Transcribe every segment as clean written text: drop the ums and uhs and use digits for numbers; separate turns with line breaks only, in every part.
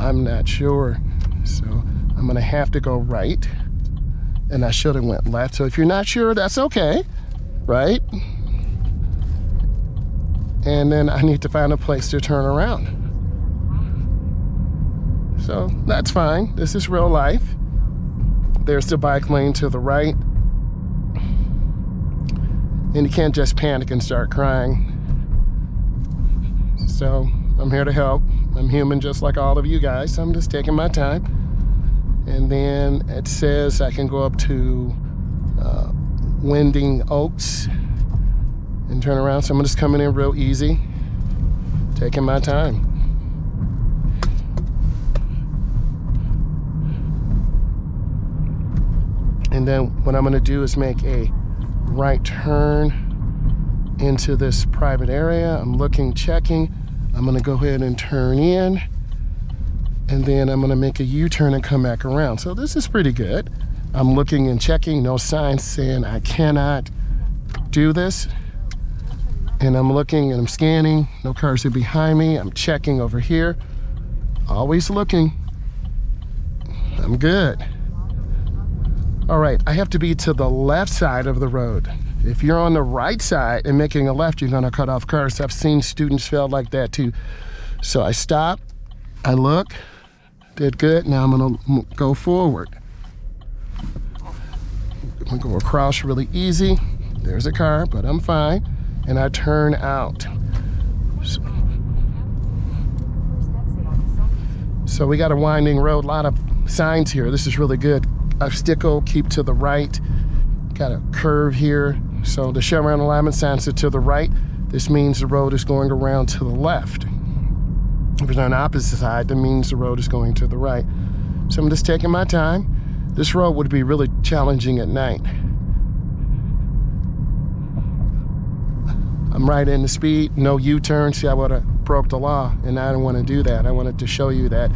I'm not sure. So I'm gonna have to go right, and I should have went left. So if you're not sure, that's okay, right? And then I need to find a place to turn around. So that's fine. This is real life. There's the bike lane to the right. And you can't just panic and start crying. So I'm here to help. I'm human just like all of you guys. So I'm just taking my time. And then it says I can go up to Winding Oaks and turn around. So I'm just coming in real easy, taking my time. And then what I'm gonna do is make a right turn into this private area. I'm looking, checking. I'm gonna go ahead and turn in, and then I'm gonna make a U-turn and come back around. So this is pretty good. I'm looking and checking, no signs saying I cannot do this. And I'm looking and I'm scanning, no cars are behind me. I'm checking over here, always looking. I'm good. All right, I have to be to the left side of the road. If you're on the right side and making a left, you're gonna cut off cars. I've seen students fail like that too. So I stop, I look, did good. Now I'm gonna go forward. I'm gonna go across really easy. There's a car, but I'm fine. And I turn out. So we got a winding road, a lot of signs here. This is really good. Obstacle, keep to the right. Got a curve here. So the Chevron alignment signs are to the right. This means the road is going around to the left. If it's on the opposite side, that means the road is going to the right. So I'm just taking my time. This road would be really challenging at night. I'm right in the speed, no U-turn. See, I would have broke the law, and I don't want to do that. I wanted to show you that.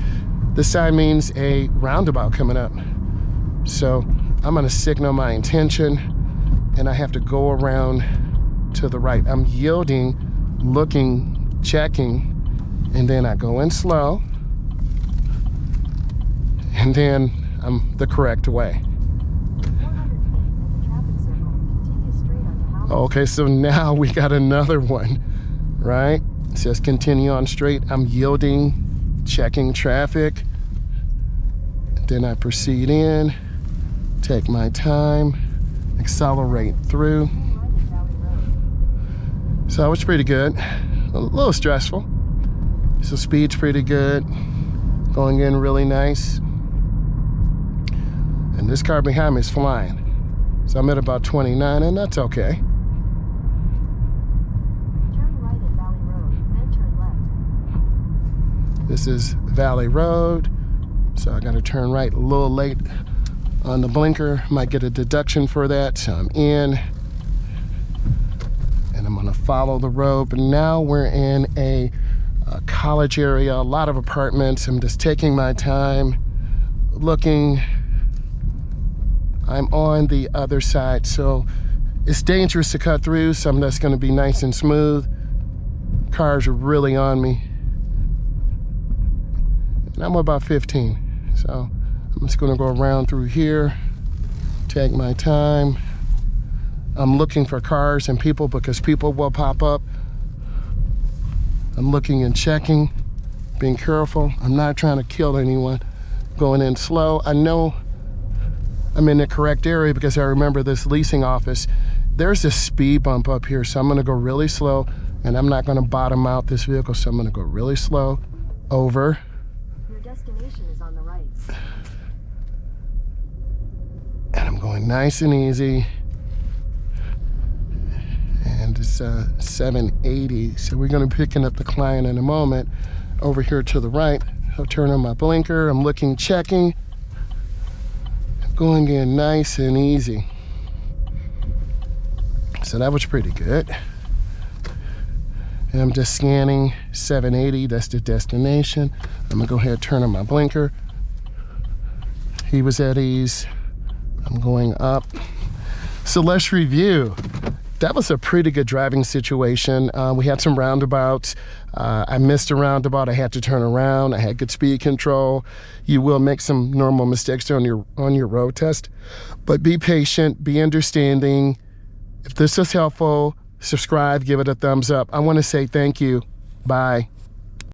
This sign means a roundabout coming up. So I'm gonna signal my intention, and I have to go around to the right. I'm yielding, looking, checking, and then I go in slow, and then I'm the correct way. Okay, so now we got another one, right? It says continue on straight. I'm yielding, checking traffic. Then I proceed in, take my time, accelerate through. So it's pretty good. A little stressful. So speed's pretty good. Going in really nice. And this car behind me is flying. So I'm at about 29, and that's okay. This is Valley Road, so I gotta turn right, a little late on the blinker. Might get a deduction for that, so I'm in. And I'm gonna follow the road, but now we're in a college area, a lot of apartments. I'm just taking my time, looking. I'm on the other side, so it's dangerous to cut through, so I'm just gonna be nice and smooth. Cars are really on me. And I'm about 15, so I'm just gonna go around through here, take my time. I'm looking for cars and people because people will pop up. I'm looking and checking, being careful. I'm not trying to kill anyone. Going in slow. I know I'm in the correct area because I remember this leasing office. There's a speed bump up here, so I'm gonna go really slow, and I'm not gonna bottom out this vehicle, so I'm gonna go really slow, over. And I'm going nice and easy. And it's 780. So we're gonna be picking up the client in a moment. Over here to the right, I'll turn on my blinker. I'm looking, checking. Going in nice and easy. So that was pretty good. And I'm just scanning 780, that's the destination. I'm gonna go ahead and turn on my blinker. He was at ease. I'm going up. So let's review. that was a pretty good driving situation. We had some roundabouts. I missed a roundabout. I had to turn around. I had good speed control. You will make some normal mistakes on your road test, but be patient, be understanding. If this is helpful, subscribe, give it a thumbs up. I want to say thank you. Bye.